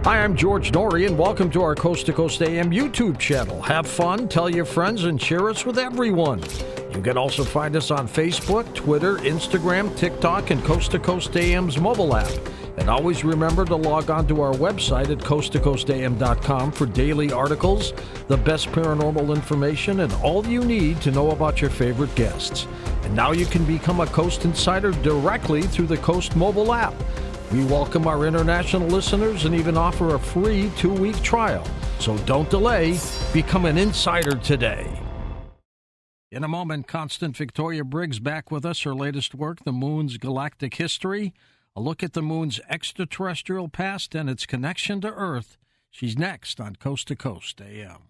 Hi, I'm George Norrie, and welcome to our Coast to Coast AM YouTube channel. Have fun, tell your friends, and share us with everyone. You can also find us on Facebook, Twitter, Instagram, TikTok, and Coast to Coast AM's mobile app. And always remember to log on to our website at coasttocoastam.com for daily articles, the best paranormal information, and all you need to know about your favorite guests. And now you can become a Coast Insider directly through the Coast mobile app. We welcome our international listeners and even offer a free 2-week trial. So don't delay. Become an insider today. In a moment, Constant Victoria Briggs back with us. Her latest work, The Moon's Galactic History, a look at the Moon's extraterrestrial past and its connection to Earth. She's next on Coast to Coast AM.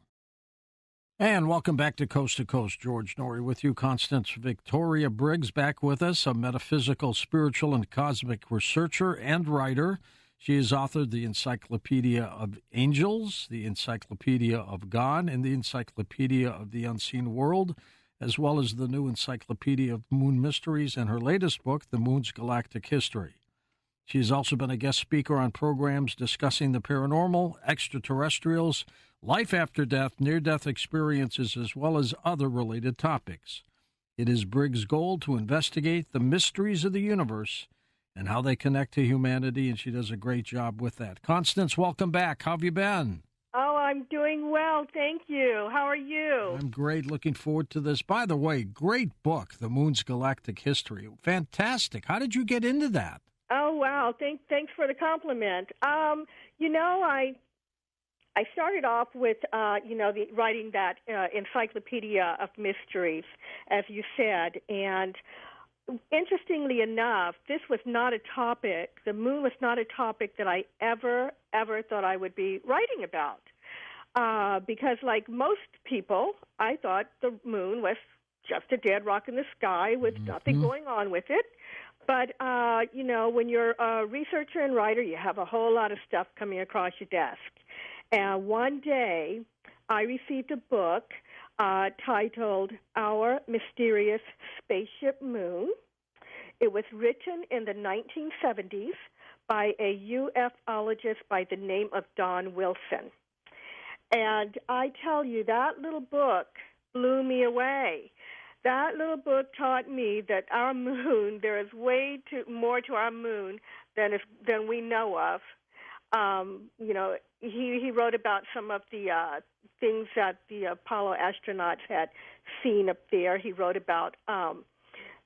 And welcome back to Coast. George Norrie with you. Constance Victoria Briggs back with us, a metaphysical, spiritual, and cosmic researcher and writer. She has authored the Encyclopedia of Angels, the Encyclopedia of God, and the Encyclopedia of the Unseen World, as well as the new Encyclopedia of Moon Mysteries and her latest book, The Moon's Galactic History. She has also been a guest speaker on programs discussing the paranormal, extraterrestrials, life after death, near-death experiences, as well as other related topics. It is Briggs' goal to investigate the mysteries of the universe and how they connect to humanity, and she does a great job with that. Constance, welcome back. How have you been? Oh, I'm doing well, thank you. How are you? I'm great. Looking forward to this. By the way, great book, The Moon's Galactic History. Fantastic. How did you get into that? Oh, wow. Thanks for the compliment. I started off with, writing that Encyclopedia of Mysteries, as you said, and interestingly enough, this was not a topic, the moon was not a topic that I ever thought I would be writing about. Because like most people, I thought the moon was just a dead rock in the sky with nothing going on with it. But, when you're a researcher and writer, you have a whole lot of stuff coming across your desk. And one day, I received a book titled Our Mysterious Spaceship Moon. It was written in the 1970s by a UFOlogist by the name of Don Wilson. And I tell you, that little book blew me away. That little book taught me that our moon, there is way more to our moon than we know of. He wrote about some of the things that the Apollo astronauts had seen up there. He wrote about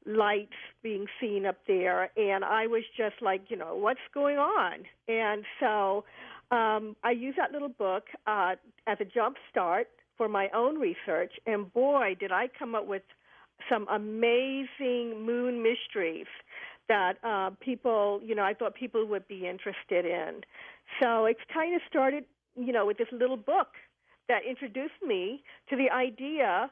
lights being seen up there, and I was just like, what's going on? And so I used that little book as a jump start for my own research, and boy, did I come up with some amazing moon mysteries that I thought people would be interested in. So it's kind of started, with this little book that introduced me to the idea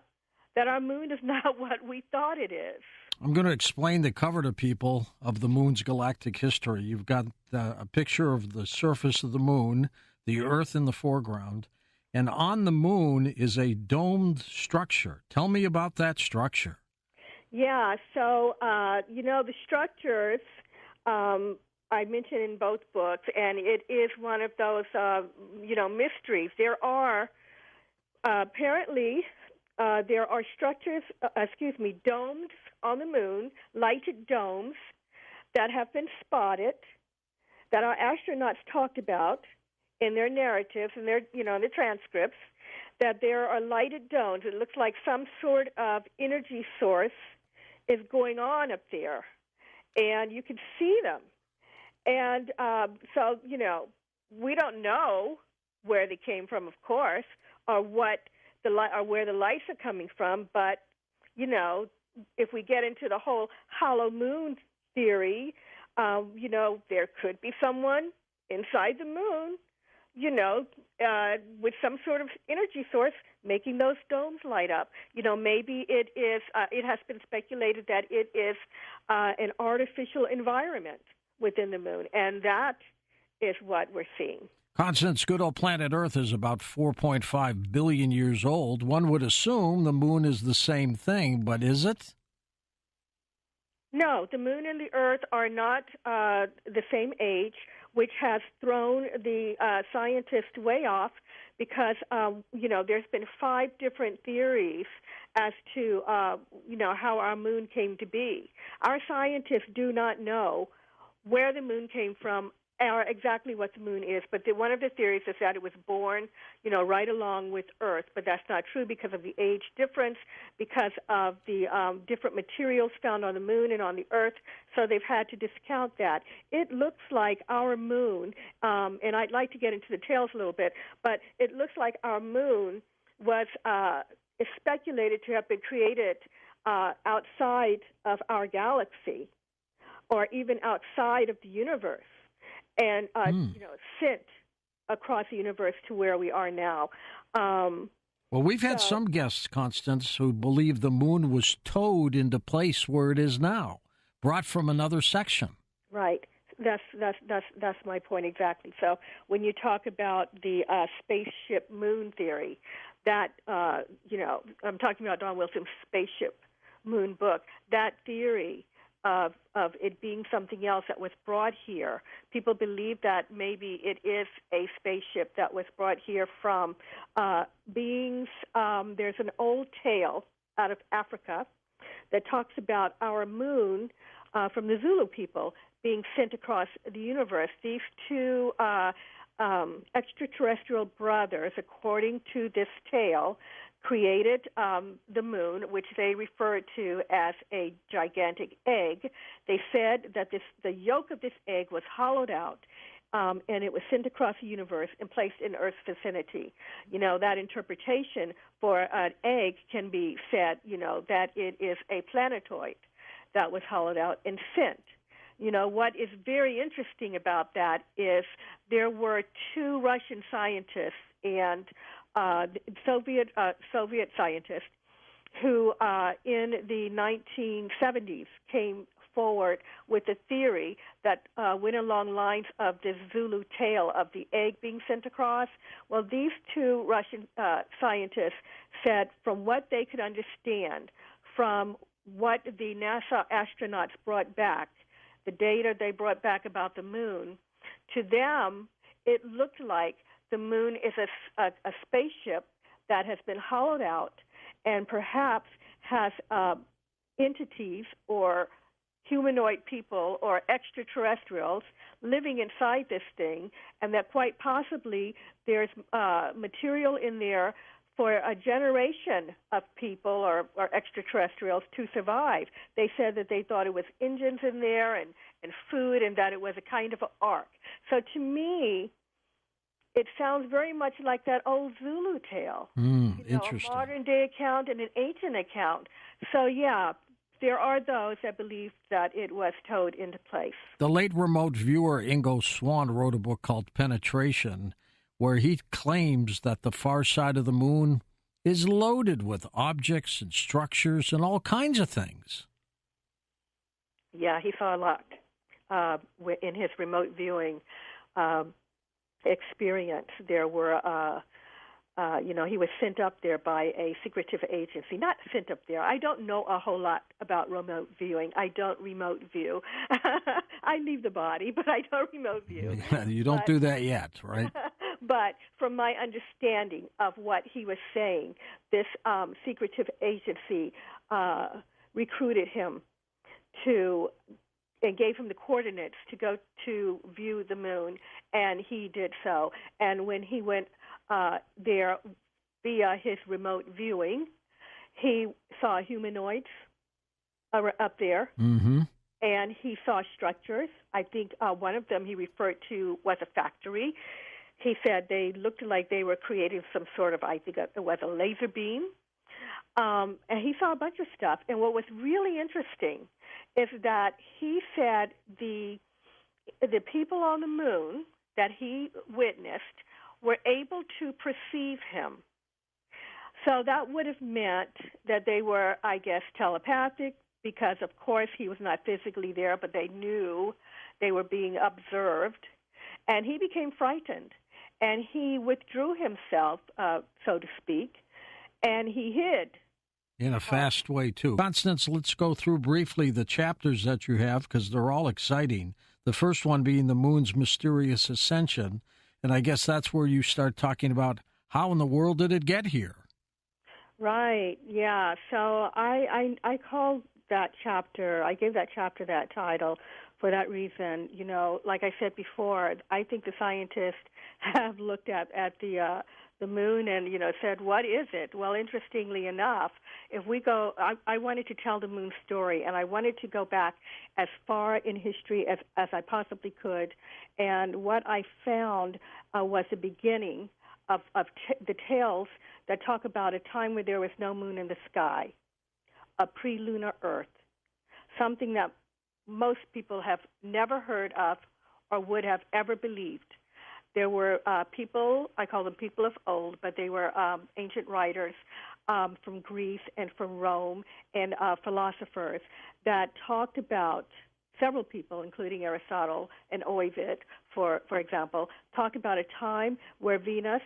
that our moon is not what we thought it is. I'm going to explain the cover to people of the moon's galactic history. You've got a picture of the surface of the moon, the Earth in the foreground, and on the moon is a domed structure. Tell me about that structure. Yeah, so, the structures I mentioned in both books, and it is one of those, mysteries. There are, apparently, there are structures, domes on the moon, lighted domes that have been spotted, that our astronauts talked about in their narratives and their transcripts, that there are lighted domes. It looks like some sort of energy source is going on up there, and you can see them. And so, we don't know where they came from, of course, or where the lights are coming from. But, if we get into the whole hollow moon theory, there could be someone inside the moon, with some sort of energy source making those domes light up. Maybe it is. It has been speculated that it is an artificial environment within the moon, and that is what we're seeing. Constance, good old planet Earth is about 4.5 billion years old. One would assume the moon is the same thing, but is it? No, the moon and the Earth are not the same age. which has thrown the scientists way off because, there's been 5 different theories as to, how our moon came to be. Our scientists do not know where the moon came from or exactly what the moon is, but one of the theories is that it was born, right along with Earth, but that's not true because of the age difference, because of the different materials found on the moon and on the Earth, so they've had to discount that. It looks like our moon, and I'd like to get into the details a little bit, but it looks like our moon was is speculated to have been created outside of our galaxy or even outside of the universe, and sent across the universe to where we are now. Well, we've had some guests, Constance, who believe the moon was towed into place where it is now, brought from another section. Right. That's my point exactly. So when you talk about the spaceship moon theory, that I'm talking about Don Wilson's Spaceship Moon book. That theory of it being something else that was brought here. People believe that maybe it is a spaceship that was brought here from beings. There's an old tale out of Africa that talks about our moon from the Zulu people being sent across the universe. These 2 extraterrestrial brothers, according to this tale, created the moon, which they referred to as a gigantic egg. They said that the yolk of this egg was hollowed out, and it was sent across the universe and placed in Earth's vicinity. That interpretation for an egg can be said, that it is a planetoid that was hollowed out and sent. What is very interesting about that is there were 2 Russian scientists and Soviet scientists who in the 1970s came forward with a theory that went along lines of this Zulu tale of the egg being sent across. Well, these 2 Russian scientists said from what they could understand, from what the NASA astronauts brought back, the data they brought back about the moon, to them it looked like the moon is a spaceship that has been hollowed out and perhaps has entities or humanoid people or extraterrestrials living inside this thing, and that quite possibly there's material in there for a generation of people or extraterrestrials to survive. They said that they thought it was engines in there and food, and that it was a kind of an ark. So to me, it sounds very much like that old Zulu tale. Interesting. A modern-day account and an ancient account. So, yeah, there are those that believe that it was towed into place. The late remote viewer Ingo Swann wrote a book called Penetration, where he claims that the far side of the moon is loaded with objects and structures and all kinds of things. Yeah, he saw a lot in his remote viewing experience. There were, he was sent up there by a secretive agency. Not sent up there. I don't know a whole lot about remote viewing. I don't remote view. I leave the body, but I don't remote view. You don't do that yet, right? But from my understanding of what he was saying, this secretive agency recruited him and gave him the coordinates to go to view the moon, and he did so. And when he went there via his remote viewing, he saw humanoids up there, and he saw structures. I think one of them he referred to was a factory. He said they looked like they were creating some sort of, I think it was a laser beam. And he saw a bunch of stuff. And what was really interesting is that he said the people on the moon that he witnessed were able to perceive him. So that would have meant that they were, I guess, telepathic, because, of course, he was not physically there, but they knew they were being observed. And he became frightened, and he withdrew himself, so to speak, and he hid. In a fast way, too. Constance, let's go through briefly the chapters that you have, because they're all exciting. The first one being the moon's mysterious ascension. And I guess that's where you start talking about how in the world did it get here? Right, yeah. So I called that chapter, I gave that chapter that title for that reason. You know, like I said before, I think the scientists have looked at the moon and, you know, said, what is it? Well, interestingly enough, if we go, I wanted to tell the moon story, and I wanted to go back as far in history as I possibly could. And what I found was the beginning of the tales that talk about a time where there was no moon in the sky, a pre-lunar Earth, something that most people have never heard of or would have ever believed. There were people, I call them people of old, but they were ancient writers from Greece and from Rome and philosophers that talked about, several people, including Aristotle and Ovid, for example, talked about a time where Venus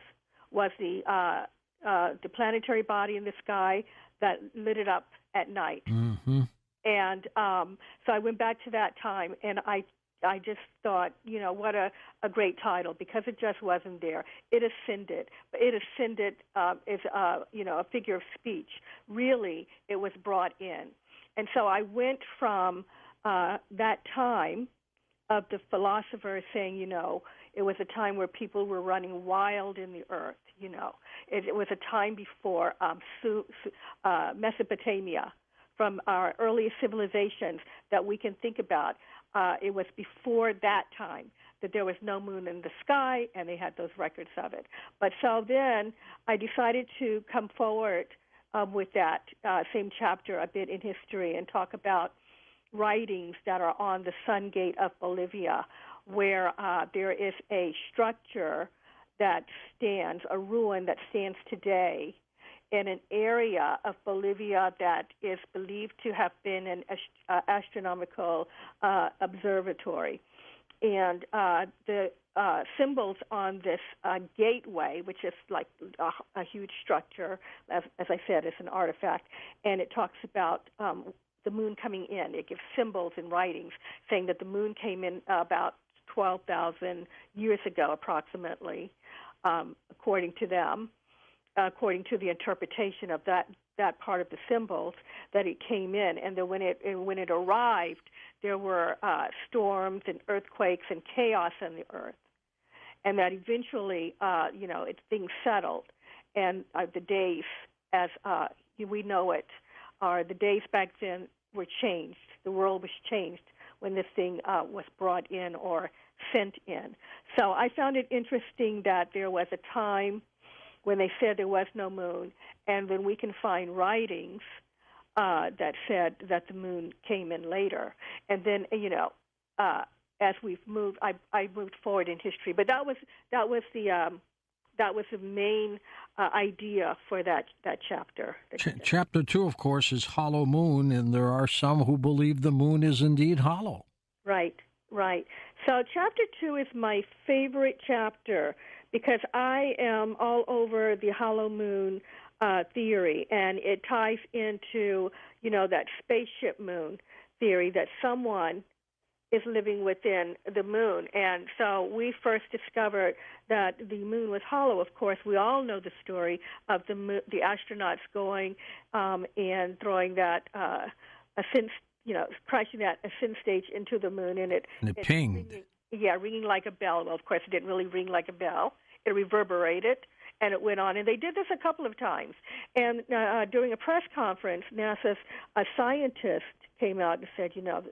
was the planetary body in the sky that lit it up at night. Mm-hmm. And so I went back to that time, and I just thought, you know, what a great title, because it just wasn't there. It ascended. It ascended is, you know, a figure of speech. Really, it was brought in. And so I went from that time of the philosophers saying, you know, it was a time where people were running wild in the earth, you know. It was a time before Mesopotamia, from our earliest civilizations that we can think about. It was before that time that there was no moon in the sky, and they had those records of it. But so then I decided to come forward with that same chapter a bit in history and talk about writings that are on the Sun Gate of Bolivia, where there is a structure that stands, a ruin that stands today in an area of Bolivia that is believed to have been an astronomical observatory. And the symbols on this gateway, which is like a huge structure, as I said, it's an artifact, and it talks about the moon coming in. It gives symbols and writings saying that the moon came in about 12,000 years ago, approximately, according to them. According to the interpretation of that part of the symbols, that it came in, and that when it arrived, there were storms and earthquakes and chaos on the earth, and that eventually, you know, things settled, and the days, as we know it, the days back then were changed. The world was changed when this thing was brought in or sent in. So I found it interesting that there was a time when they said there was no moon, and then we can find writings that said that the moon came in later. And then, you know, as we've moved, I moved forward in history. But that was the main idea for that chapter. Chapter 2, of course, is Hollow Moon, and there are some who believe the moon is indeed hollow. Right. So chapter 2 is my favorite chapter, because I am all over the hollow moon theory, and it ties into, you know, that spaceship moon theory, that someone is living within the moon. And so we first discovered that the moon was hollow. Of course, we all know the story of the astronauts going and throwing that ascent, you know, crashing that ascent stage into the moon, and it pinged. Ringing like a bell. Well, of course, it didn't really ring like a bell. It reverberated, and it went on. And they did this a couple of times. And during a press conference, NASA's scientist came out and said, you know,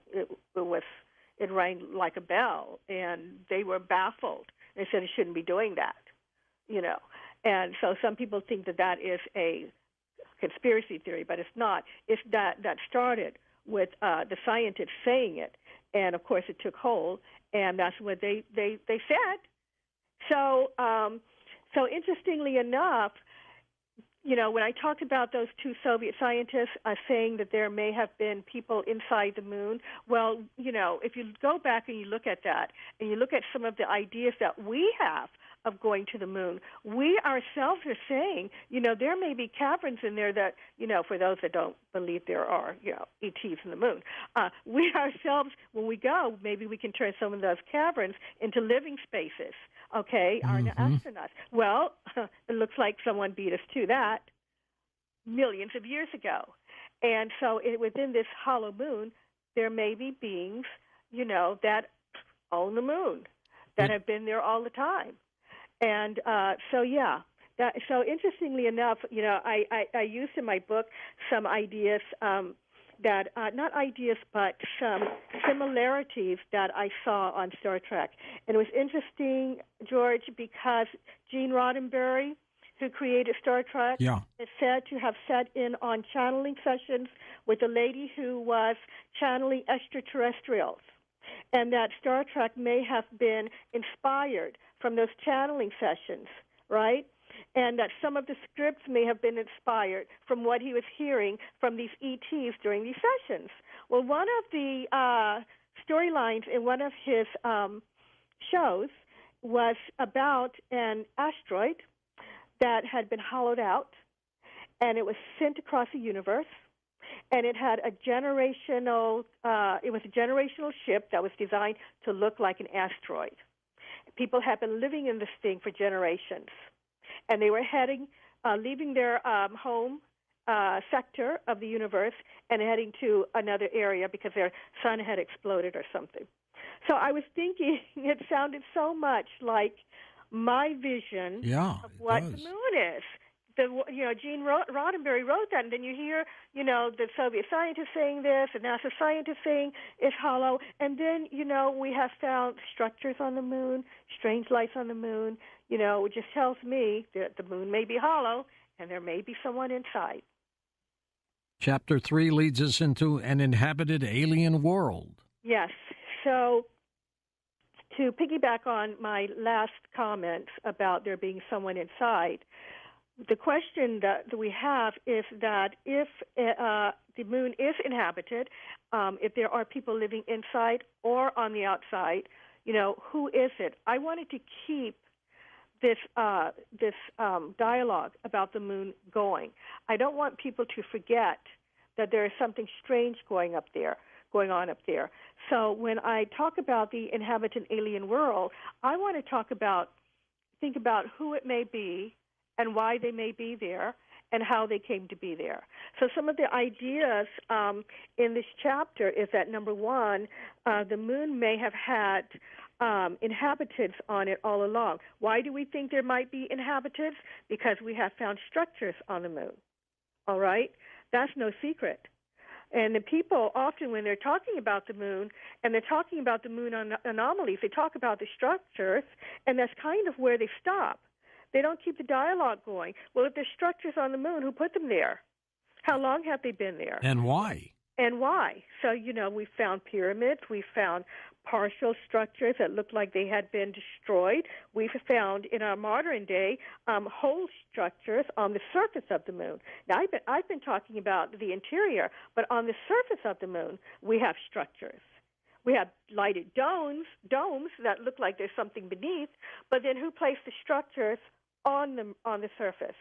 it rang like a bell, and they were baffled. They said it shouldn't be doing that, you know. And so some people think that is a conspiracy theory, but it's not. It's that started with the scientists saying it, and of course it took hold, and that's what they said. So interestingly enough, you know, when I talked about those two Soviet scientists saying that there may have been people inside the moon, well, you know, if you go back and you look at that, and you look at some of the ideas that we have of going to the moon. We ourselves are saying, there may be caverns in there that, for those that don't believe there are, ETs in the moon, we ourselves, when we go, maybe we can turn some of those caverns into living spaces, okay, our astronauts. Well, it looks like someone beat us to that millions of years ago. And so within this hollow moon, there may be beings, that own the moon, that have been there all the time. And so interestingly enough, I used in my book some ideas that, not ideas, but some similarities that I saw on Star Trek. And it was interesting, George, because Gene Roddenberry, who created Star Trek, is said to have sat in on channeling sessions with a lady who was channeling extraterrestrials, and that Star Trek may have been inspired from those channeling sessions, right? And that some of the scripts may have been inspired from what he was hearing from these ETs during these sessions. Well, one of the storylines in one of his shows was about an asteroid that had been hollowed out, and it was sent across the universe, and it had a generational ship that was designed to look like an asteroid. People had been living in this thing for generations, and they were leaving their home sector of the universe and heading to another area because their sun had exploded or something. So I was thinking, it sounded so much like my vision of what the moon is. Gene Roddenberry wrote that, and then you hear, the Soviet scientists saying this, and NASA scientists saying it's hollow, and then, we have found structures on the moon, strange lights on the moon. It just tells me that the moon may be hollow, and there may be someone inside. Chapter 3 leads us into an inhabited alien world. Yes. So to piggyback on my last comment about there being someone inside, the question that we have is that if the moon is inhabited, if there are people living inside or on the outside, who is it? I wanted to keep this dialogue about the moon going. I don't want people to forget that there is something strange going on up there. So when I talk about the inhabited alien world, I want to think about who it may be and why they may be there and how they came to be there. So some of the ideas in this chapter is that, number one, the moon may have had inhabitants on it all along. Why do we think there might be inhabitants? Because we have found structures on the moon. All right? That's no secret. And the people often, when they're talking about the moon, and they're talking about the moon anomalies, they talk about the structures, and that's kind of where they stop. They don't keep the dialogue going. Well, if there's structures on the moon, who put them there? How long have they been there? And why? So, we found pyramids. We found partial structures that looked like they had been destroyed. We've found, in our modern day, whole structures on the surface of the moon. Now, I've been talking about the interior, but on the surface of the moon, we have structures. We have lighted domes that look like there's something beneath, but then who placed the structures on the surface?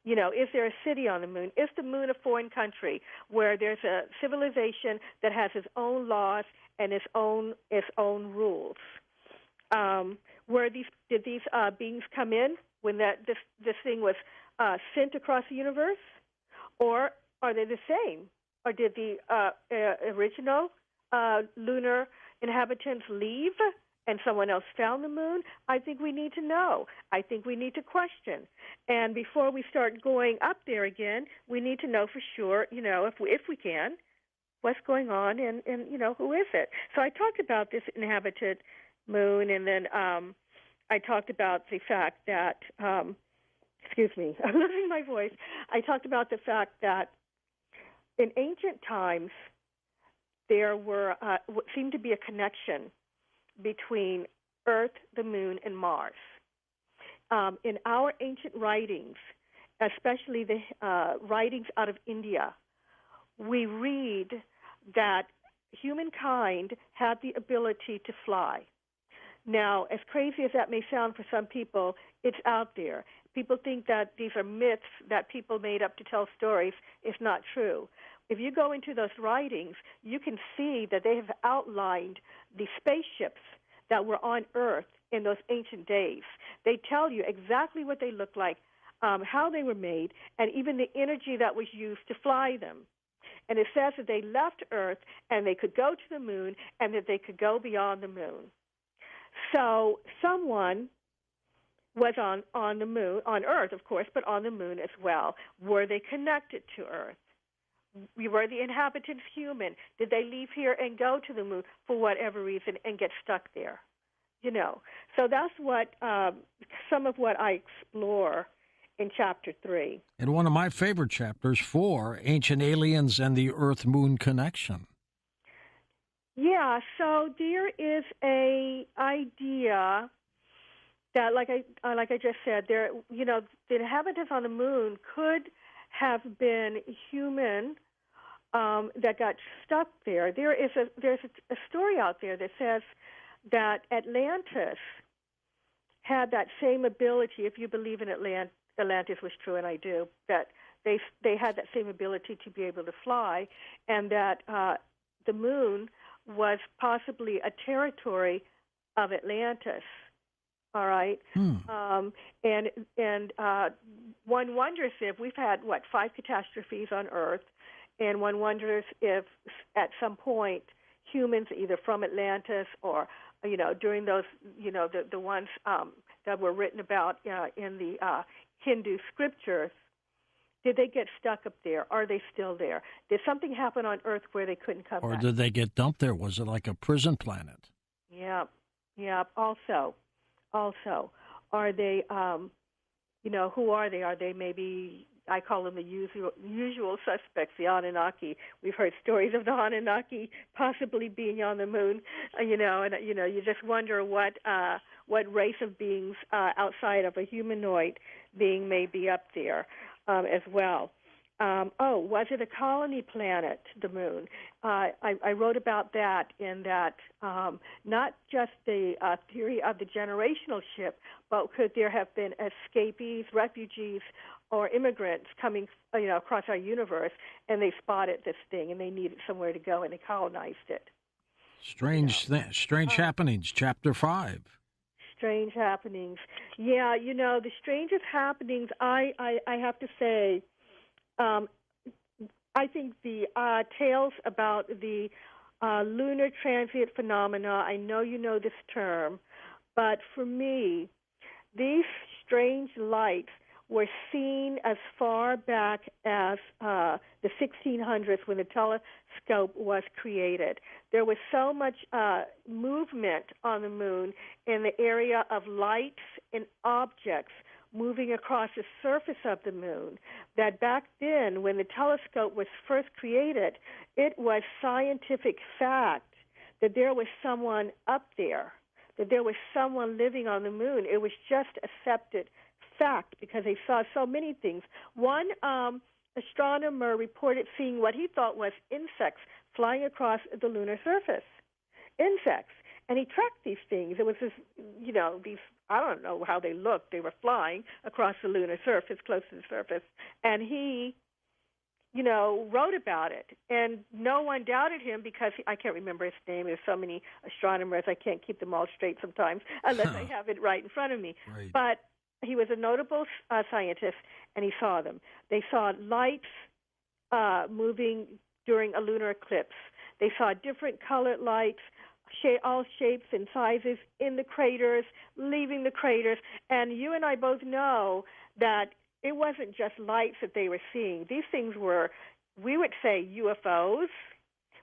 Is there a city on the moon? Is the moon a foreign country where there's a civilization that has its own laws and its own rules? Did these beings come in when this thing was sent across the universe, or are they the same? Or did the original lunar inhabitants leave and someone else found the moon? I think we need to know. I think we need to question. And before we start going up there again, we need to know for sure, if we can, what's going on and who is it? So I talked about this inhabited moon, and then I talked about the fact that, excuse me, I'm losing my voice. I talked about the fact that in ancient times, there seemed to be a connection between Earth, the moon, and Mars. In our ancient writings, especially the writings out of India, we read that humankind had the ability to fly. Now, as crazy as that may sound for some people, it's out there. People think that these are myths that people made up to tell stories. It's not true. If you go into those writings, you can see that they have outlined the spaceships that were on Earth in those ancient days. They tell you exactly what they look like, how they were made, and even the energy that was used to fly them. And it says that they left Earth and they could go to the moon and that they could go beyond the moon. So someone was on the moon, on Earth, of course, but on the moon as well. Were they connected to Earth? Were the inhabitants human? Did they leave here and go to the moon for whatever reason and get stuck there? You know, so that's what some of what I explore in Chapter 3. And one of my favorite chapters, 4, Ancient Aliens and the Earth-Moon Connection. Yeah, so there is a idea that, like I just said, there, you know, the inhabitants on the moon could have been human that got stuck there. There's a story out there that says that Atlantis had that same ability. If you believe in Atlantis was true, and I do, that they had that same ability to be able to fly, and that the moon was possibly a territory of Atlantis. All right, and one wonders if we've had 5 catastrophes on Earth, and one wonders if at some point humans, either from Atlantis or during those the ones that were written about in the Hindu scriptures, did they get stuck up there? Are they still there? Did something happen on Earth where they couldn't come back? Or did they get dumped there? Was it like a prison planet? Yeah. Also, are they, who are they? Are they maybe, I call them the usual suspects, the Anunnaki. We've heard stories of the Anunnaki possibly being on the moon, and you just wonder what race of beings outside of a humanoid being may be up there as well. Was it a colony planet, the moon? I wrote about that in that not just the theory of the generational ship, but could there have been escapees, refugees, or immigrants coming across our universe, and they spotted this thing, and they needed somewhere to go, and they colonized it. Strange happenings, Chapter 5. Strange happenings. Yeah, the strangest happenings, I have to say, I think the tales about the lunar transient phenomena, I know you know this term, but for me, these strange lights were seen as far back as the 1600s when the telescope was created. There was so much movement on the moon in the area of lights and objects moving across the surface of the moon that back then, when the telescope was first created, it was scientific fact that there was someone up there, that there was someone living on the moon. It was just accepted fact because they saw so many things. One astronomer reported seeing what he thought was insects flying across the lunar surface. Insects. And he tracked these things. It was this, these, I don't know how they looked. They were flying across the lunar surface, close to the surface. And he, wrote about it. And no one doubted him because I can't remember his name. There's so many astronomers, I can't keep them all straight sometimes unless I have it right in front of me. Right. But he was a notable scientist, and he saw them. They saw lights moving during a lunar eclipse. They saw different colored lights, all shapes and sizes in the craters, leaving the craters. And you and I both know that it wasn't just lights that they were seeing. These things were, we would say UFOs,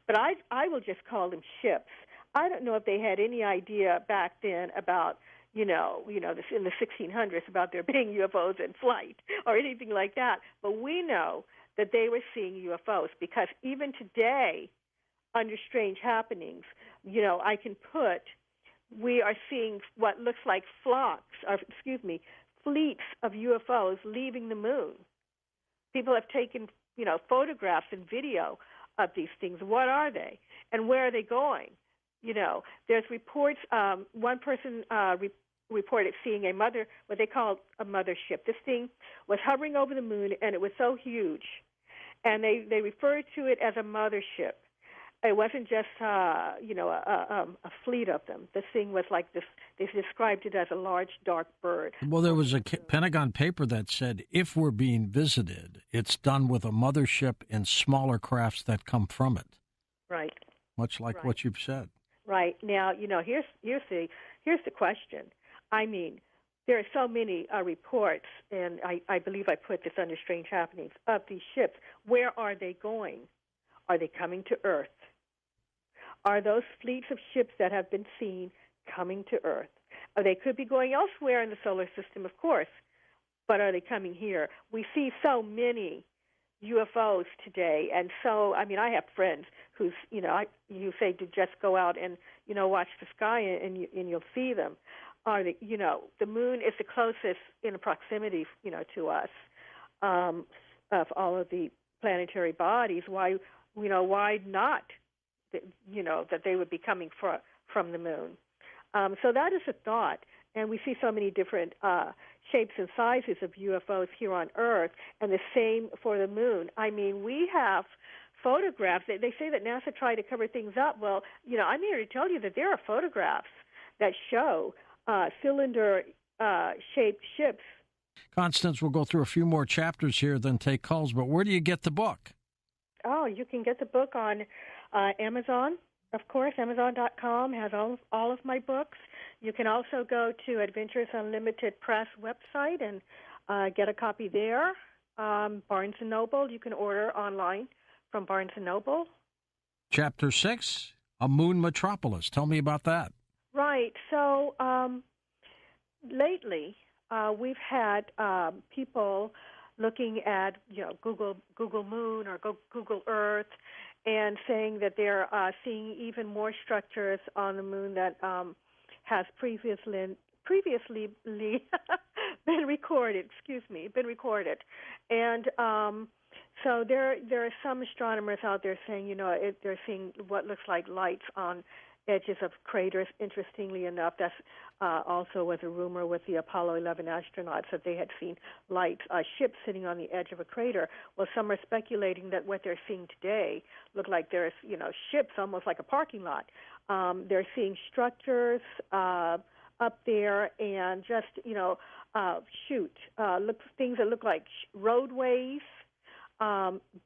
but I will just call them ships. I don't know if they had any idea back then about, this in the 1600s about there being UFOs in flight or anything like that. But we know that they were seeing UFOs because even today, under strange happenings, I can put, we are seeing what looks like fleets of UFOs leaving the moon. People have taken, photographs and video of these things. What are they? And where are they going? There's reports. One person reported seeing what they call a mothership. This thing was hovering over the moon, and it was so huge, and they referred to it as a mothership. It wasn't just a fleet of them. This thing was like this. They described it as a large dark bird. Well, there was a Pentagon paper that said if we're being visited, it's done with a mothership and smaller crafts that come from it. Right. Much like what you've said. Right. Now, here's the question. I mean, there are so many reports, and I believe I put this under Strange Happenings, of these ships. Where are they going? Are they coming to Earth? Are those fleets of ships that have been seen coming to Earth? They could be going elsewhere in the solar system, of course, but are they coming here? We see so many UFOs today, and so, I have friends who's, you say to just go out and, watch the sky and you'll see them. The moon is the closest in proximity, to us, of all of the planetary bodies. Why not? That they would be coming from the moon. So that is a thought. And we see so many different shapes and sizes of UFOs here on Earth, and the same for the moon. We have photographs. They say that NASA tried to cover things up. Well, I'm here to tell you that there are photographs that show cylinder-shaped ships. Constance, we'll go through a few more chapters here, then take calls. But where do you get the book? Oh, you can get the book on Amazon, of course. Amazon.com has all of my books. You can also go to Adventures Unlimited Press website and get a copy there. Barnes & Noble, you can order online from Barnes & Noble. Chapter 6, A Moon Metropolis. Tell me about that. Right. So lately we've had people looking at Google Moon or Google Earth, and saying that they're seeing even more structures on the moon that has previously been recorded. And so there are some astronomers out there saying, they're seeing what looks like lights on edges of craters. Interestingly enough, that's also was a rumor with the Apollo 11 astronauts, that they had seen lights, ships sitting on the edge of a crater. Well, some are speculating that what they're seeing today look like there's, ships almost like a parking lot. They're seeing structures up there, and just, things that look like roadways,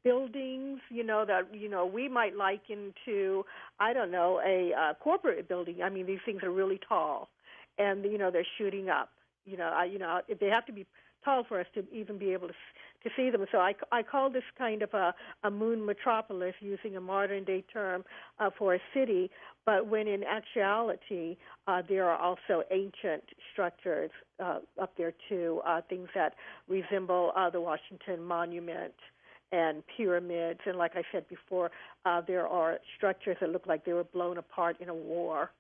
buildings, that, we might liken to, I don't know, a corporate building. These things are really tall, and, they're shooting up. They have to be tall for us to even be able to see them. So I call this kind of a moon metropolis, using a modern-day term for a city, but when in actuality there are also ancient structures up there, too, things that resemble the Washington Monument and pyramids. And like I said before, there are structures that look like they were blown apart in a war.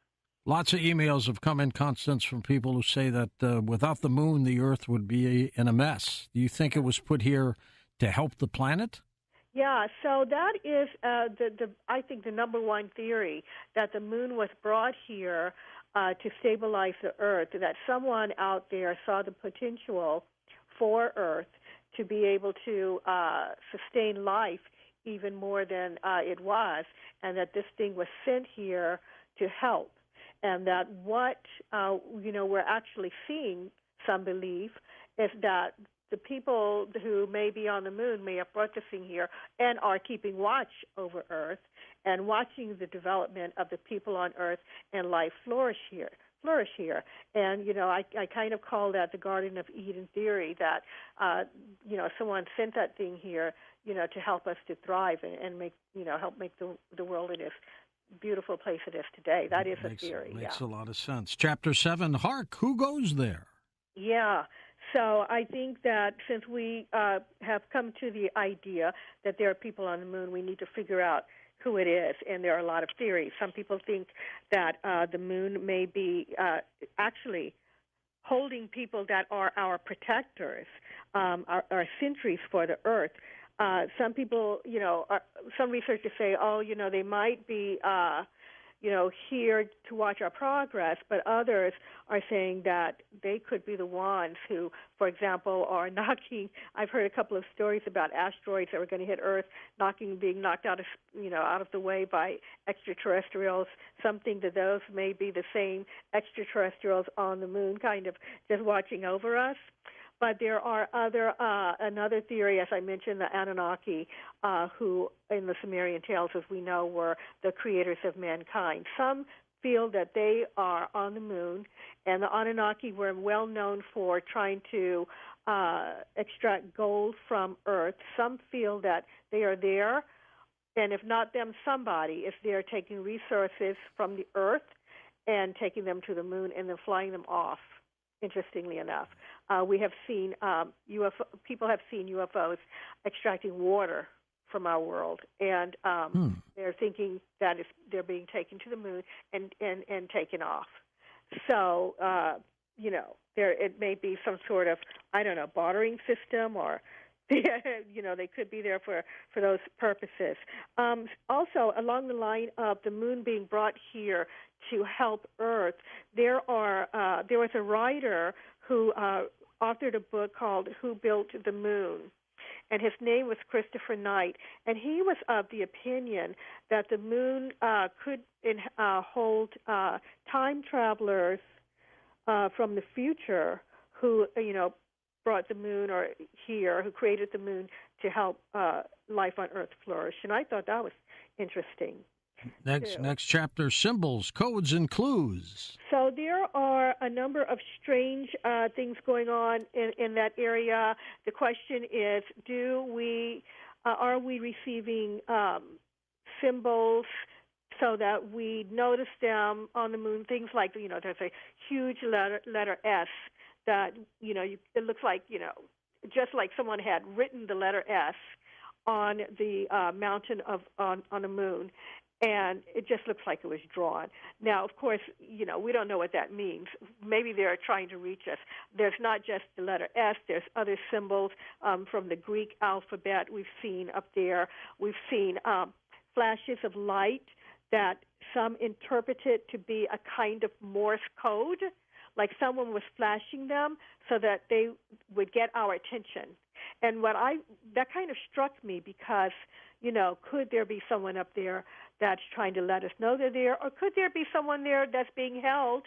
Lots of emails have come in, Constance, from people who say that without the moon, the Earth would be in a mess. Do you think it was put here to help the planet? Yeah, so that is, I think, the number one theory, that the moon was brought here to stabilize the Earth, that someone out there saw the potential for Earth to be able to sustain life even more than it was, and that this thing was sent here to help. And that what we're actually seeing, some believe, is that the people who may be on the moon may have brought this thing here and are keeping watch over Earth and watching the development of the people on Earth and life flourish here. And, I kind of call that the Garden of Eden theory, that, someone sent that thing here, to help us to thrive and make, help make the world in this beautiful place it is today. That is a theory. Makes a lot of sense. Chapter 7, Hark, who goes there? Yeah. So I think that since we have come to the idea that there are people on the moon, we need to figure out who it is, and there are a lot of theories. Some people think that the moon may be actually holding people that are our protectors, our sentries for the Earth. Some people, some researchers say, they might be, here to watch our progress, but others are saying that they could be the ones who, for example, are knocking. I've heard a couple of stories about asteroids that were going to hit Earth, being knocked out of the way by extraterrestrials. Some think that those may be the same extraterrestrials on the moon, kind of just watching over us. But there are another theory, as I mentioned, the Anunnaki, who in the Sumerian tales, as we know, were the creators of mankind. Some feel that they are on the moon, and the Anunnaki were well known for trying to extract gold from Earth. Some feel that they are there, and if not them, somebody is there taking resources from the Earth and taking them to the moon and then flying them off. Interestingly enough, we have seen people have seen UFOs extracting water from our world, and they're thinking that they're being taken to the moon and taken off. So, it may be some sort of, bartering system, or they could be there for those purposes. Also, along the line of the moon being brought here to help Earth, there was a writer who authored a book called "Who Built the Moon," and his name was Christopher Knight, and he was of the opinion that the moon could hold time travelers from the future who brought the moon who created the moon to help life on Earth flourish. And I thought that was interesting. Next chapter, symbols, codes, and clues. So there are a number of strange things going on in that area. The question is, are we receiving symbols so that we notice them on the moon? Things like, there's a huge letter S that, it looks like, just like someone had written the letter S on the mountain on the moon. And it just looks like it was drawn. Now, of course, we don't know what that means. Maybe they're trying to reach us. There's not just the letter S. There's other symbols from the Greek alphabet we've seen up there. We've seen flashes of light that some interpreted to be a kind of Morse code, like someone was flashing them so that they would get our attention. And that kind of struck me because, could there be someone up there that's trying to let us know they're there, or could there be someone there that's being held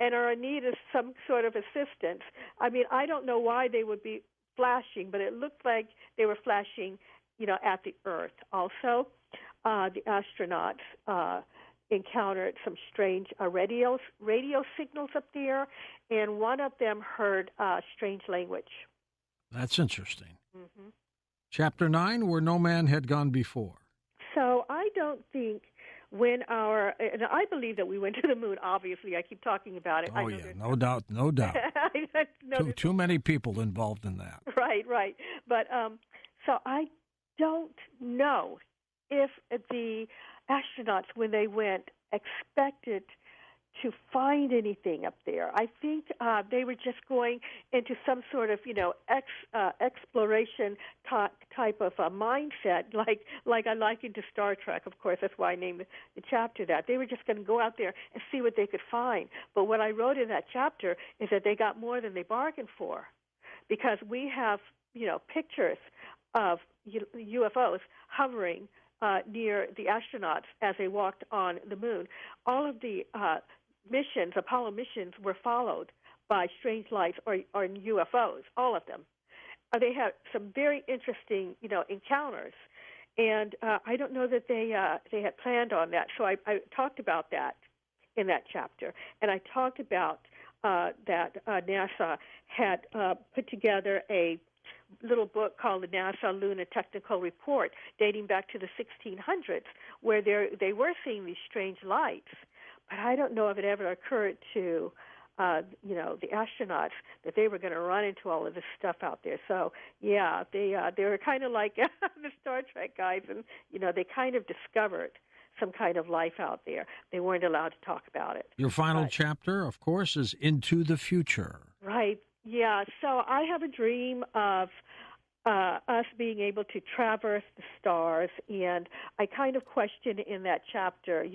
and are in need of some sort of assistance? I mean, I don't know why they would be flashing, but it looked like they were flashing, at the Earth. Also, the astronauts encountered some strange radio signals up there, and one of them heard strange language. That's interesting. Mm-hmm. Chapter 9, Where No Man Had Gone Before. So I don't think and I believe that we went to the moon, obviously. I keep talking about it. Oh, yeah, no doubt. Too many people involved in that. Right. But so I don't know if the astronauts, when they went, expected to find anything up there. I think they were just going into some sort of, exploration type of a mindset, like I likened to Star Trek. Of course, that's why I named the chapter that. They were just going to go out there and see what they could find. But what I wrote in that chapter is that they got more than they bargained for, because we have, pictures of UFOs hovering near the astronauts as they walked on the moon. All of the Apollo missions, were followed by strange lights or UFOs, all of them. They had some very interesting, encounters, and I don't know that they had planned on that. So I talked about that in that chapter, and I talked about that NASA had put together a little book called the NASA Lunar Technical Report, dating back to the 1600s, where they were seeing these strange lights. But I don't know if it ever occurred to, the astronauts that they were going to run into all of this stuff out there. So, yeah, they were kind of like the Star Trek guys, and, they kind of discovered some kind of life out there. They weren't allowed to talk about it. Your final chapter, of course, is Into the Future. Right. Yeah. So I have a dream of us being able to traverse the stars. And I kind of question in that chapter,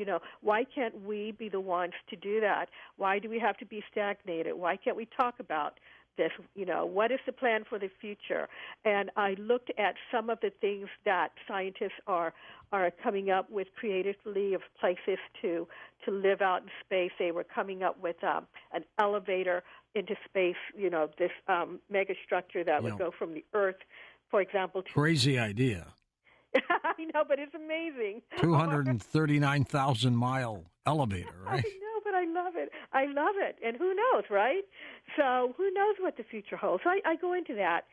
why can't we be the ones to do that? Why do we have to be stagnated? Why can't we talk about this? What is the plan for the future? And I looked at some of the things that scientists are coming up with creatively of places to live out in space. They were coming up with an elevator into space, this mega structure that would go from the Earth, for example. Crazy idea. I know, but it's amazing. 239,000-mile elevator, right? I know, but I love it. I love it. And who knows, right? So who knows what the future holds? So I go into that,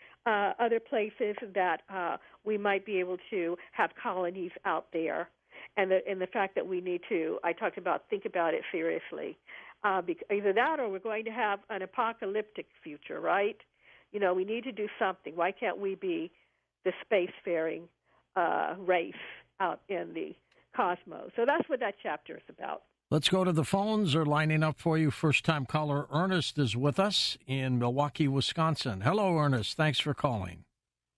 other places that we might be able to have colonies out there. And the fact that we need to, I talked about, think about it seriously. Either that or we're going to have an apocalyptic future, right? We need to do something. Why can't we be the spacefaring race out in the cosmos? So that's what that chapter is about. Let's go to the phones. Are lining up for you. First-time caller Ernest is with us in Milwaukee, Wisconsin. Hello, Ernest. Thanks for calling.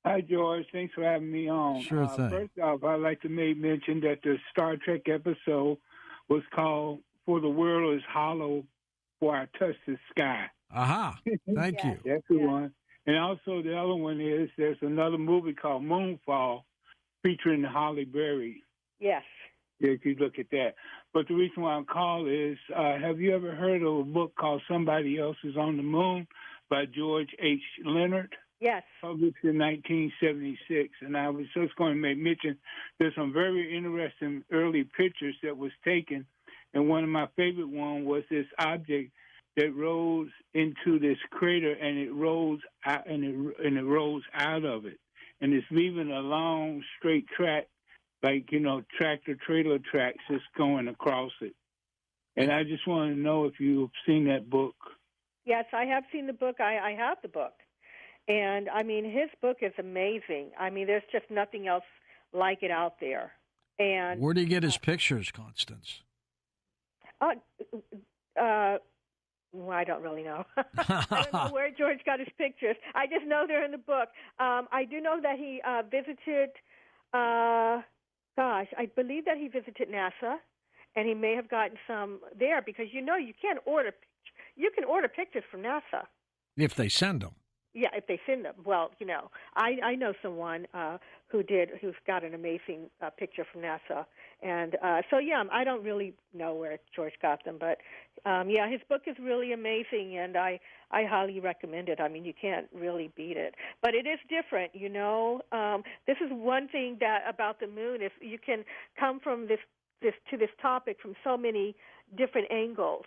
Hi, George. Thanks for having me on. Sure thing. First off, I'd like to make mention that the Star Trek episode was called "For the World is Hollow, For I Touch the Sky." Aha. Thank you. That's the one. And also the other one is there's another movie called Moonfall featuring Halle Berry. Yes. If you look at that. But the reason why I'm called is, have you ever heard of a book called Somebody Else is on the Moon by George H. Leonard? Yes. Published in 1976. And I was just going to make mention there's some very interesting early pictures that was taken. And one of my favorite ones was this object that rose into this crater, and it rose out, and it rose out of it. And it's leaving a long, straight track, like, tractor trailer tracks just going across it. And I just want to know if you've seen that book. Yes, I have seen the book. I have the book. And, his book is amazing. There's just nothing else like it out there. And where do you get his pictures, Constance? Well, I don't really know. I don't know where George got his pictures. I just know they're in the book. I do know that he visited, I believe that he visited NASA, and he may have gotten some there because, you can't order you can order pictures from NASA. If they send them. Yeah, if they send them. Well, I know someone who's got an amazing picture from NASA. And I don't really know where George got them. But, his book is really amazing, and I highly recommend it. You can't really beat it. But it is different, This is one thing that about the moon is you can come from this to this topic from so many different angles,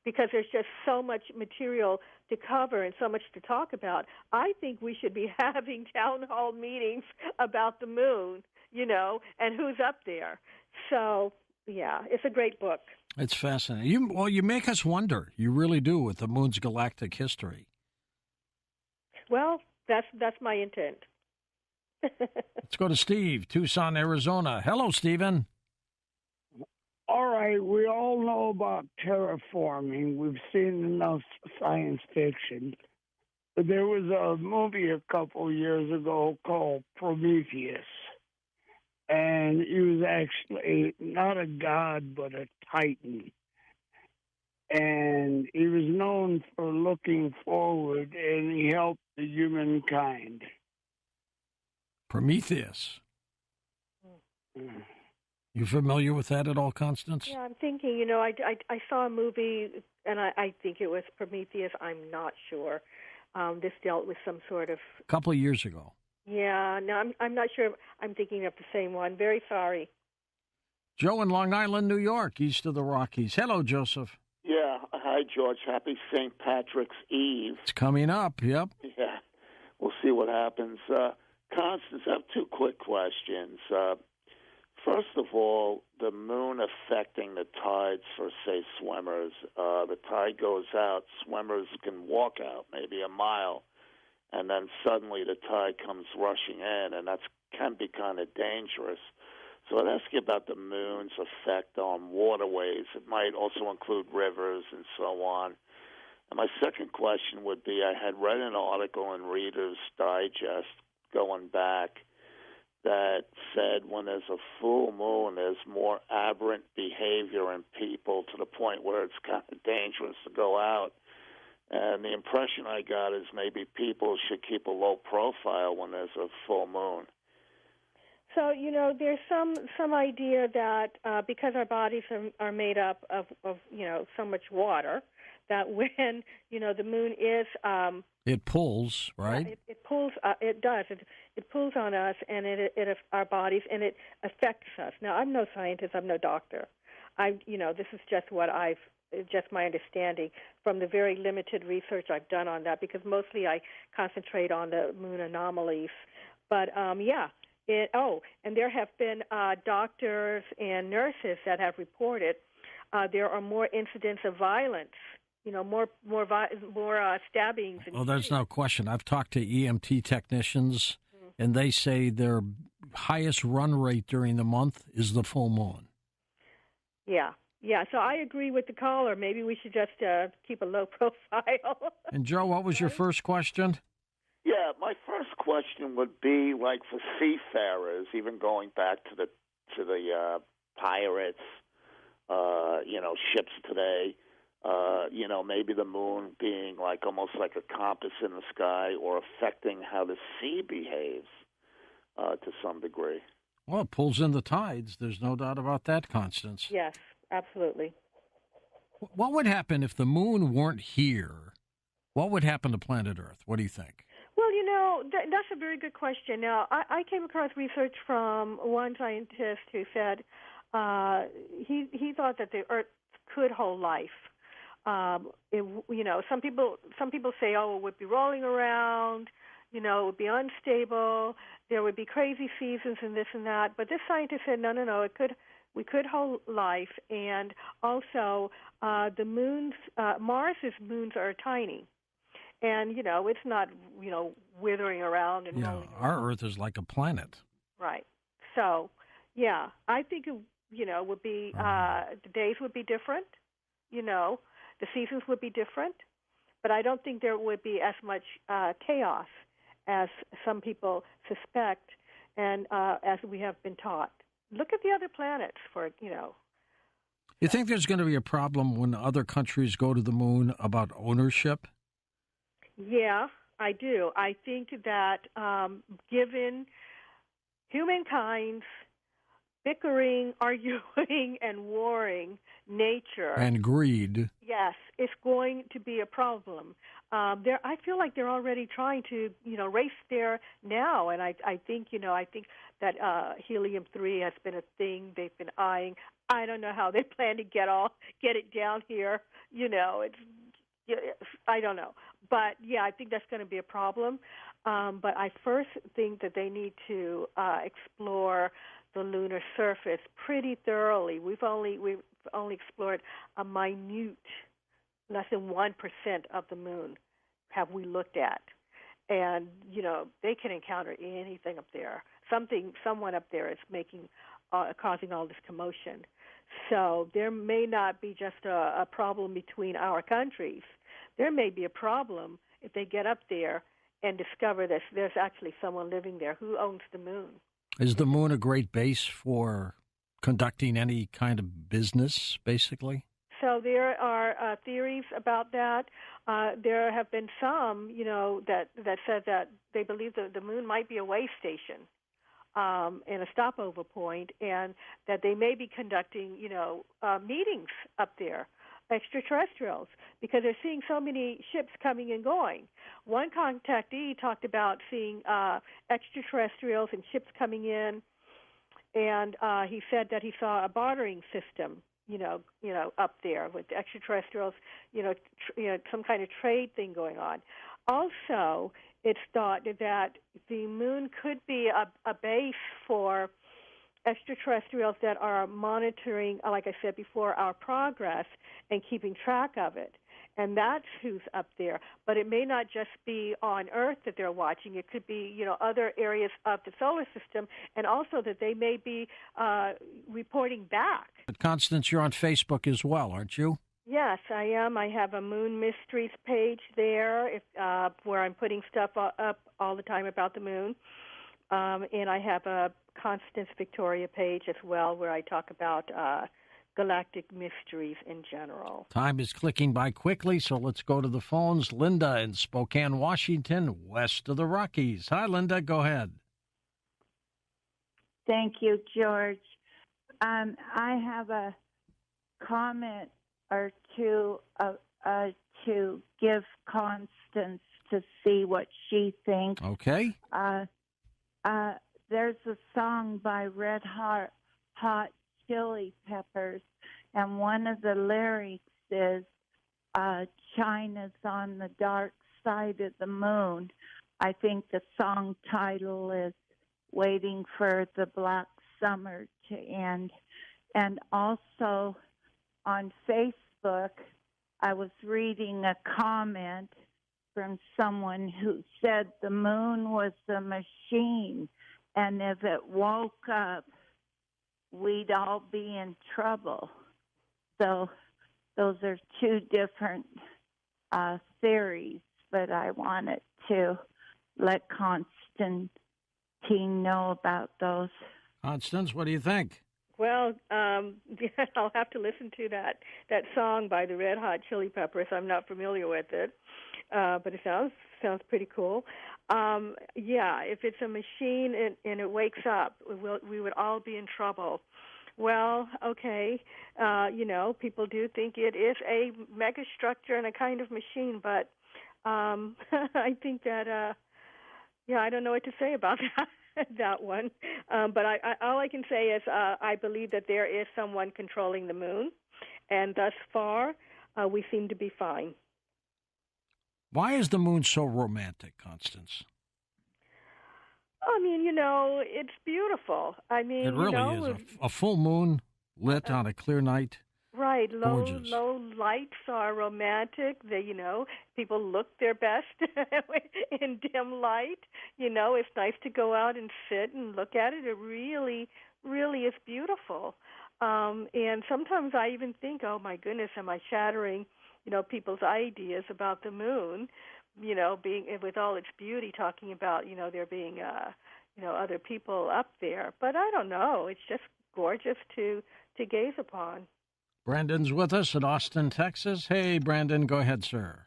because there's just so much material to cover and so much to talk about. I think we should be having town hall meetings about the moon, and who's up there. So, it's a great book. It's fascinating. You make us wonder. You really do, with the moon's galactic history. Well, that's my intent. Let's go to Steve, Tucson, Arizona. Hello, Stephen. All right, we all know about terraforming. We've seen enough science fiction. But there was a movie a couple years ago called Prometheus. And he was actually not a god, but a titan. And he was known for looking forward, and he helped the humankind. Prometheus. You familiar with that at all, Constance? Yeah, I'm thinking, I saw a movie, and I think it was Prometheus. I'm not sure. This dealt with some sort of... A couple of years ago. Yeah, no, I'm not sure I'm thinking of the same one. Very sorry. Joe in Long Island, New York, east of the Rockies. Hello, Joseph. Yeah. Hi, George. Happy St. Patrick's Eve. It's coming up, yep. Yeah. We'll see what happens. Constance, I have two quick questions. First of all, the moon affecting the tides for, say, swimmers. The tide goes out, swimmers can walk out maybe a mile, and then suddenly the tide comes rushing in, and that can be kind of dangerous. So I'd ask you about the moon's effect on waterways. It might also include rivers and so on. And my second question would be, I had read an article in Reader's Digest going back that said when there's a full moon, there's more aberrant behavior in people to the point where it's kind of dangerous to go out. And the impression I got is maybe people should keep a low profile when there's a full moon. So, there's some idea that because our bodies are made up of so much water, that when, the moon is... it pulls, right? Yeah, it pulls, it does. It pulls on us and it our bodies, and it affects us. Now, I'm no scientist. I'm no doctor. This is just my understanding from the very limited research I've done on that, because mostly I concentrate on the moon anomalies. But, and there have been doctors and nurses that have reported there are more incidents of violence, more stabbings. And there's no question. I've talked to EMT technicians, and they say their highest run rate during the month is the full moon. Yeah, so I agree with the caller. Maybe we should just keep a low profile. And, Joe, what was your first question? Yeah, my first question would be, like, for seafarers, even going back to the pirates, ships today, maybe the moon being like almost like a compass in the sky, or affecting how the sea behaves to some degree. Well, it pulls in the tides. There's no doubt about that, Constance. Yes, absolutely. What would happen if the moon weren't here? What would happen to planet Earth? What do you think? Well, that's a very good question. Now, I came across research from one scientist who said he thought that the Earth could hold life. Some people say, it would be rolling around, it would be unstable, there would be crazy seasons and this and that. But this scientist said, no, we could hold life, and also the moons, Mars's moons are tiny. And, it's not, withering around and rolling around. Our Earth is like a planet. Right. So, I think, would be, the days would be different, the seasons would be different, but I don't think there would be as much chaos as some people suspect and as we have been taught. Look at the other planets You think there's going to be a problem when other countries go to the moon about ownership? Yeah, I do. I think that given humankind's bickering, arguing, and warring nature. And greed. Yes, it's going to be a problem. I feel like they're already trying to, race there now, and I think that helium-3 has been a thing they've been eyeing. I don't know how they plan to get it down here. I don't know. But, I think that's going to be a problem. But I first think that they need to explore the lunar surface pretty thoroughly. We've only explored a minute, less than 1% of the moon have we looked at. And, they can encounter anything up there. Someone up there is causing all this commotion. So there may not be just a problem between our countries. There may be a problem if they get up there and discover that there's actually someone living there. Who owns the moon? Is the moon a great base for conducting any kind of business, basically? So there are theories about that. There have been some, that said that they believe that the moon might be a way station and a stopover point, and that they may be conducting, meetings up there, extraterrestrials, because they're seeing so many ships coming and going. One contactee talked about seeing extraterrestrials and ships coming in, and he said that he saw a bartering system, up there with extraterrestrials, some kind of trade thing going on. Also, it's thought that the moon could be a base for extraterrestrials that are monitoring, like I said before, our progress and keeping track of it. And that's who's up there. But it may not just be on Earth that they're watching. It could be, other areas of the solar system, and also that they may be reporting back. But Constance, you're on Facebook as well, aren't you? Yes, I am. I have a Moon Mysteries page there, where I'm putting stuff up all the time about the moon. And I have a Constance Victoria page as well, where I talk about galactic mysteries in general. Time is clicking by quickly, so let's go to the phones. Linda in Spokane, Washington, west of the Rockies. Hi, Linda. Go ahead. Thank you, George. I have a comment or two to give Constance to see what she thinks. Okay. There's a song by Red Hot Chili Peppers, and one of the lyrics is, China's on the dark side of the moon. I think the song title is Waiting for the Black Summer to End. And also on Facebook, I was reading a comment from someone who said the moon was a machine, and if it woke up, we'd all be in trouble. So those are two different theories, but I wanted to let Constantine know about those. Constance, what do you think? Well, I'll have to listen to that song by the Red Hot Chili Peppers. I'm not familiar with it, but it sounds pretty cool. If it's a machine and it wakes up, we would all be in trouble. Well, okay, people do think it is a megastructure and a kind of machine, but I think that, I don't know what to say about that one. But all I can say is I believe that there is someone controlling the moon, and thus far we seem to be fine. Why is the moon so romantic, Constance? I mean, it's beautiful. I mean, it really is. A full moon lit on a clear night. Right. Gorgeous. Low lights are romantic. People look their best in dim light. It's nice to go out and sit and look at it. It really, really is beautiful. And sometimes I even think, oh my goodness, am I shattering, people's ideas about the moon? Being with all its beauty, talking about, there being, other people up there. But I don't know. It's just gorgeous to gaze upon. Brandon's with us in Austin, Texas. Hey, Brandon, go ahead, sir.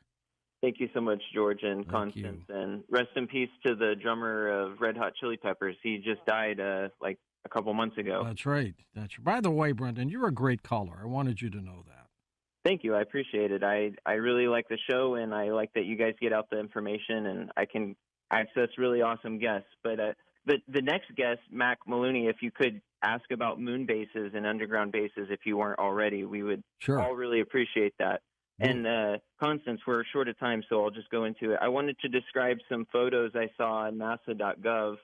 Thank you so much, George and Thank Constance. you. And rest in peace to the drummer of Red Hot Chili Peppers. He just died like a couple months ago. That's right. By the way, Brendan, you're a great caller. I wanted you to know that. Thank you. I appreciate it. I really like the show, and I like that you guys get out the information, and I access really awesome guests. But the next guest, Mac Maloney, if you could ask about moon bases and underground bases if you weren't already, we would all really appreciate that. And Constance, we're short of time, so I'll just go into it. I wanted to describe some photos I saw on NASA.gov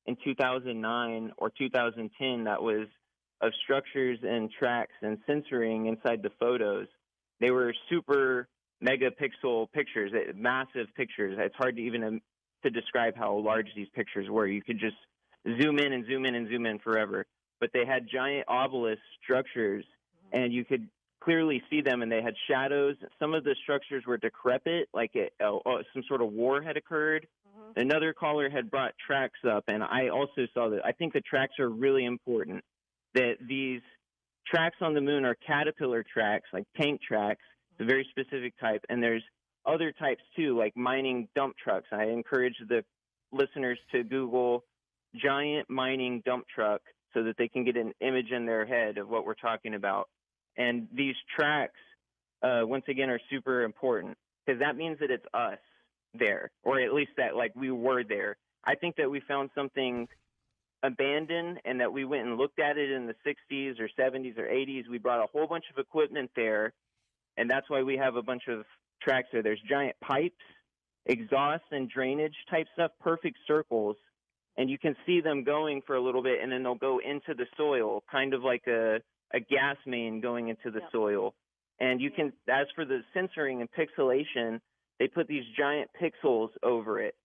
in 2009 or 2010 that was of structures and tracks and censoring inside the photos. They were super megapixel pictures, massive pictures. It's hard to even to describe how large these pictures were. You could just zoom in and zoom in and zoom in forever. But they had giant obelisk structures, and you could clearly see them, and they had shadows. Some of the structures were decrepit, like some sort of war had occurred. Mm-hmm. Another caller had brought tracks up, and I also saw that. I think the tracks are really important, that these tracks on the moon are caterpillar tracks, like tank tracks. It's a very specific type, and there's other types too, like mining dump trucks. I encourage the listeners to Google giant mining dump truck so that they can get an image in their head of what we're talking about. And these tracks, once again, are super important because that means that it's us there, or at least that like we were there. I think that we found something abandoned and that we went and looked at it in the 60s or 70s or 80s. We brought a whole bunch of equipment there, and that's why we have a bunch of tracks there. There's giant pipes, exhaust and drainage type stuff, perfect circles, and you can see them going for a little bit, and then they'll go into the soil, kind of like a gas main going into the soil. And you can, as for the censoring and pixelation, they put these giant pixels over it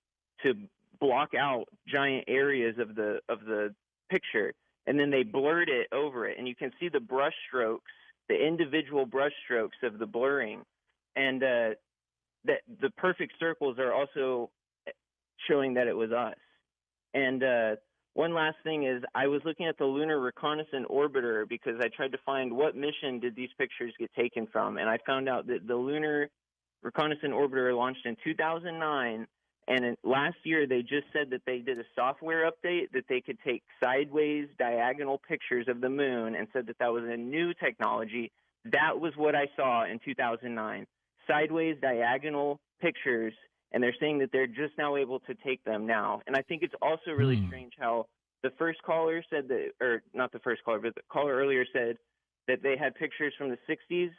to block out giant areas of the picture, and then they blurred it over it, and you can see the brush strokes the individual brush strokes of the blurring, and that the perfect circles are also showing that it was us. And one last thing is, I was looking at the Lunar Reconnaissance Orbiter because I tried to find what mission did these pictures get taken from, and I found out that the Lunar Reconnaissance Orbiter launched in 2009, and last year they just said that they did a software update that they could take sideways diagonal pictures of the moon, and said that was a new technology. That was what I saw in 2009, sideways diagonal pictures, and they're saying that they're just now able to take them now. And I think it's also really strange how the first caller said that, or not the first caller, but the caller earlier said that they had pictures from the 60s,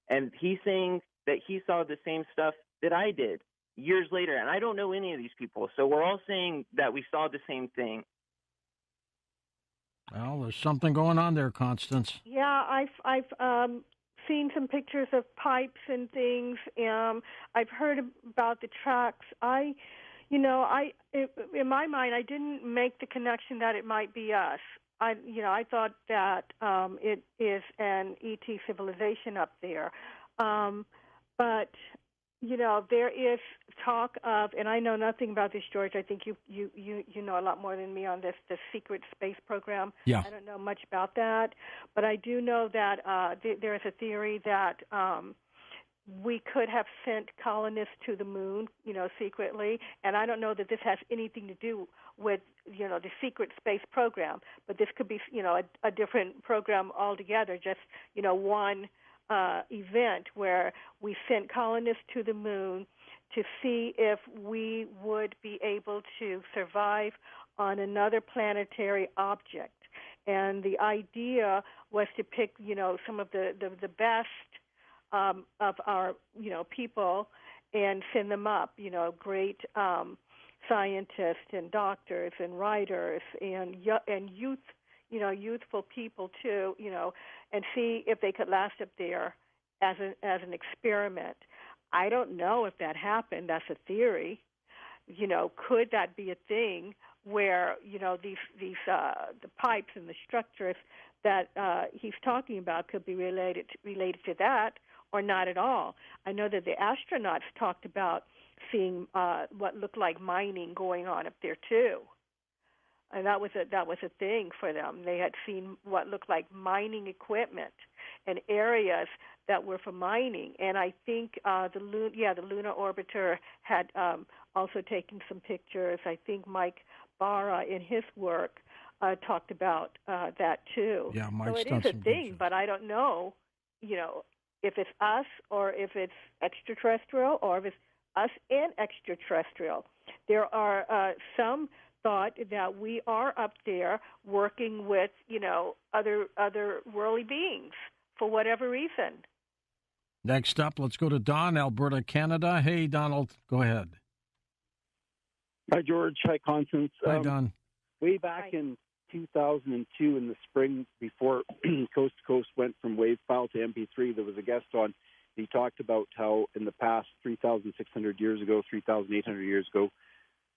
and he's saying that he saw the same stuff that I did years later, and I don't know any of these people. So we're all saying that we saw the same thing. Well, there's something going on there, Constance. Yeah, I've seen some pictures of pipes and things. I've heard about the tracks. In my mind, I didn't make the connection that it might be us. I thought that it is an ET civilization up there. But there is talk of, and I know nothing about this, George. I think you know a lot more than me on this, the secret space program. Yeah. I don't know much about that, but I do know that there is a theory that we could have sent colonists to the moon, secretly. And I don't know that this has anything to do with, the secret space program, but this could be, a different program altogether, just, one event where we sent colonists to the moon to see if we would be able to survive on another planetary object. And the idea was to pick, some of the best of our, people and send them up, great scientists and doctors and writers and youth, youthful people too, and see if they could last up there as an experiment. I don't know if that happened. That's a theory. Could that be a thing where these the pipes and the structures that he's talking about could be related to that, or not at all? I know that the astronauts talked about seeing what looked like mining going on up there too. And that was a thing for them. They had seen what looked like mining equipment and areas that were for mining. And I think the lunar orbiter had also taken some pictures. I think Mike Barra in his work talked about that too. Yeah, Mike's so it done is a some thing, good but I don't know, if it's us or if it's extraterrestrial or if it's us and extraterrestrial. There are some thought that we are up there working with, other worldly beings for whatever reason. Next up, let's go to Don, Alberta, Canada. Hey, Donald, go ahead. Hi, George. Hi, Constance. Hi, Don. Way back in 2002 in the spring, before Coast to Coast went from WAV file to MP3, there was a guest on. He talked about how in the past 3,600 years ago, 3,800 years ago,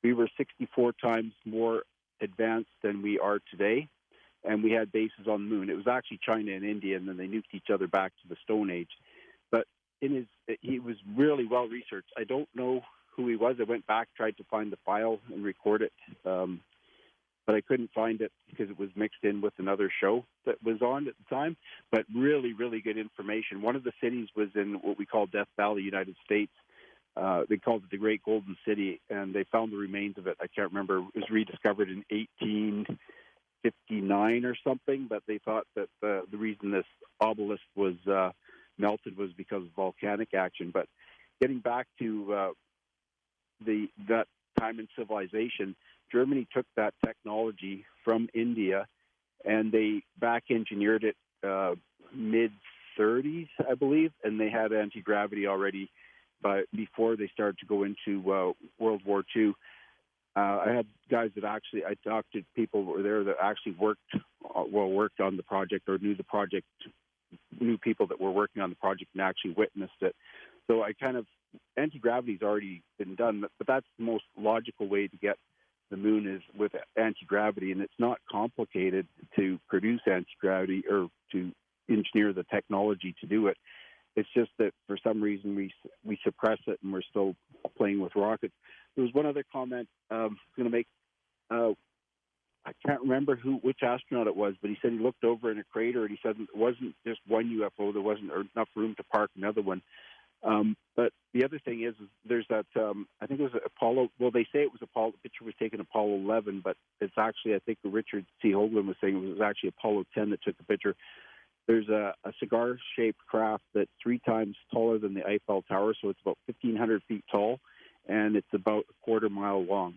we were 64 times more advanced than we are today, and we had bases on the moon. It was actually China and India, and then they nuked each other back to the Stone Age. But he was really well researched. I don't know who he was. I went back, tried to find the file and record it, but I couldn't find it because it was mixed in with another show that was on at the time. But really, really good information. One of the cities was in what we call Death Valley, United States. They called it the Great Golden City, and they found the remains of it. I can't remember. It was rediscovered in 1859 or something, but they thought that the reason this obelisk was melted was because of volcanic action. But getting back to that time in civilization, Germany took that technology from India, and they back-engineered it mid-30s, I believe, and they had anti-gravity already before they started to go into World War II. I had guys that I talked to people who were there that actually worked on the project or knew the project, knew people that were working on the project and actually witnessed it. So anti-gravity's already been done, but that's the most logical way to get the moon is with anti-gravity, and it's not complicated to produce anti-gravity or to engineer the technology to do it. It's just that for some reason we suppress it, and we're still playing with rockets. There was one other comment I was going to make. I can't remember which astronaut it was, but he said he looked over in a crater and he said it wasn't just one UFO. There wasn't enough room to park another one. But the other thing is there's that, I think it was Apollo, well, they say it was Apollo, the picture was taken Apollo 11, but it's actually, I think Richard C. Hoagland was saying it was actually Apollo 10 that took the picture. There's a cigar-shaped craft that's 3 times taller than the Eiffel Tower, so it's about 1,500 feet tall, and it's about a quarter mile long.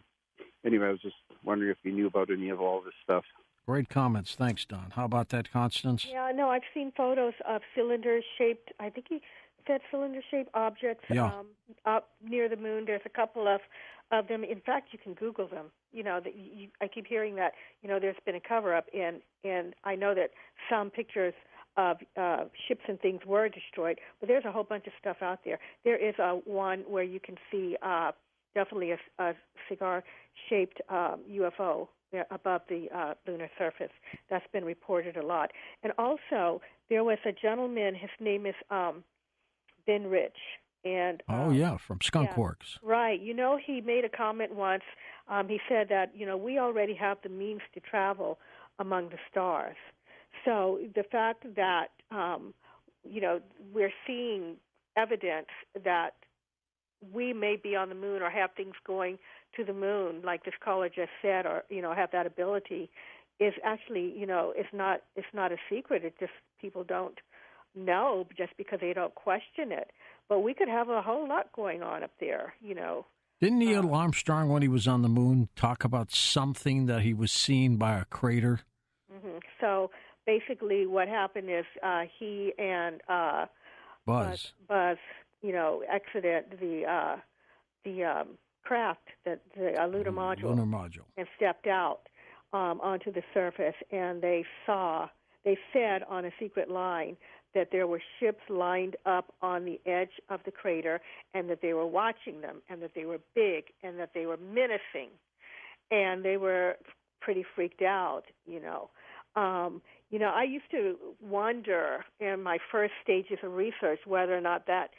Anyway, I was just wondering if you knew about any of all this stuff. Great comments. Thanks, Don. How about that, Constance? Yeah, no, I've seen photos of cylinder-shaped, I think he said cylinder-shaped objects up near the moon. There's a couple of them. In fact, you can Google them. You know, I keep hearing that, you know, there's been a cover-up, and I know that some pictures of ships and things were destroyed, but there's a whole bunch of stuff out there. There is one where you can see definitely a cigar-shaped UFO above the lunar surface. That's been reported a lot. And also, there was a gentleman, his name is Ben Rich. And from Skunk Works. Right. You know, he made a comment once. He said that, you know, we already have the means to travel among the stars. So the fact that, you know, we're seeing evidence that we may be on the moon or have things going to the moon, like this caller just said, or, you know, have that ability, is actually, you know, it's not a secret. It just people don't know just because they don't question it. But we could have a whole lot going on up there, you know. Didn't Neil Armstrong, when he was on the moon, talk about something that he was seen by a crater? Mm-hmm. So basically what happened is he and Buzz, you know, exited the craft, the lunar module, and stepped out onto the surface, and they said on a secret line that there were ships lined up on the edge of the crater, and that they were watching them, and that they were big, and that they were menacing, and they were pretty freaked out, you know. You know, I used to wonder in my first stages of research whether or not that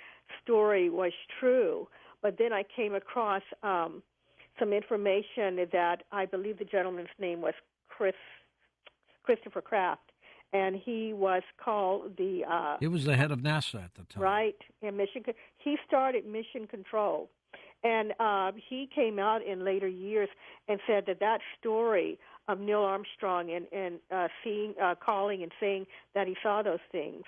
story was true, but then I came across some information that I believe the gentleman's name was Christopher Kraft, and he was called the... he was the head of NASA at the time. Right, in he started Mission Control, and he came out in later years and said that story of Neil Armstrong and calling and saying that he saw those things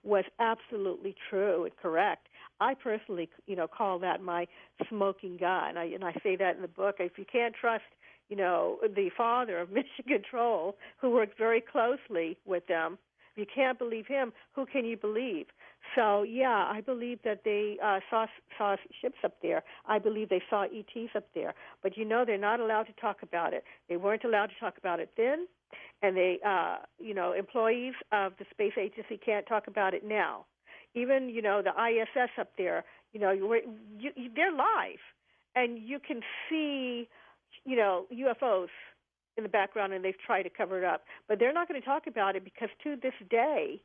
was absolutely true and correct. I personally, you know, call that my smoking gun, and I say that in the book. If you can't trust, you know, the father of Mission Control, who worked very closely with them, if you can't believe him, who can you believe? So, yeah, I believe that they saw ships up there. I believe they saw ETs up there. But, you know, they're not allowed to talk about it. They weren't allowed to talk about it then, and they, you know, employees of the space agency can't talk about it now. Even, you know, the ISS up there, you know, they're live, and you can see, you know, UFOs in the background, and they've tried to cover it up. But they're not going to talk about it because to this day,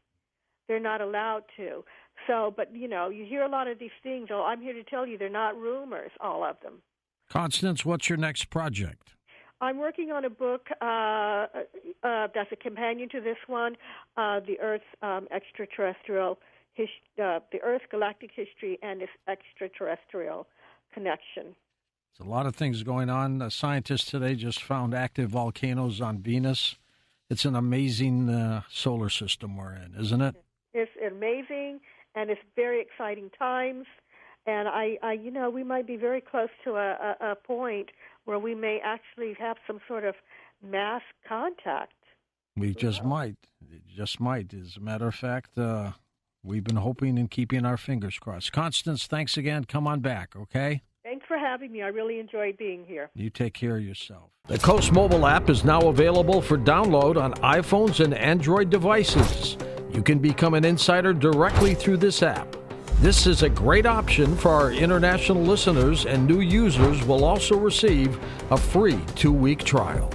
they're not allowed to. So, but, you know, you hear a lot of these things. Oh, I'm here to tell you they're not rumors, all of them. Constance, what's your next project? I'm working on a book that's a companion to this one, the Earth's extraterrestrial the Earth's galactic history and its extraterrestrial connection. There's a lot of things going on. Scientists today just found active volcanoes on Venus. It's an amazing solar system we're in, isn't it? It's amazing, and it's very exciting times. And I you know, we might be very close to a point where we may actually have some sort of mass contact. We just might. It just might. As a matter of fact, we've been hoping and keeping our fingers crossed. Constance, thanks again. Come on back, okay? Thanks for having me. I really enjoyed being here. You take care of yourself. The Coast mobile app is now available for download on iPhones and Android devices. You can become an insider directly through this app. This is a great option for our international listeners, and new users will also receive a free 2-week trial.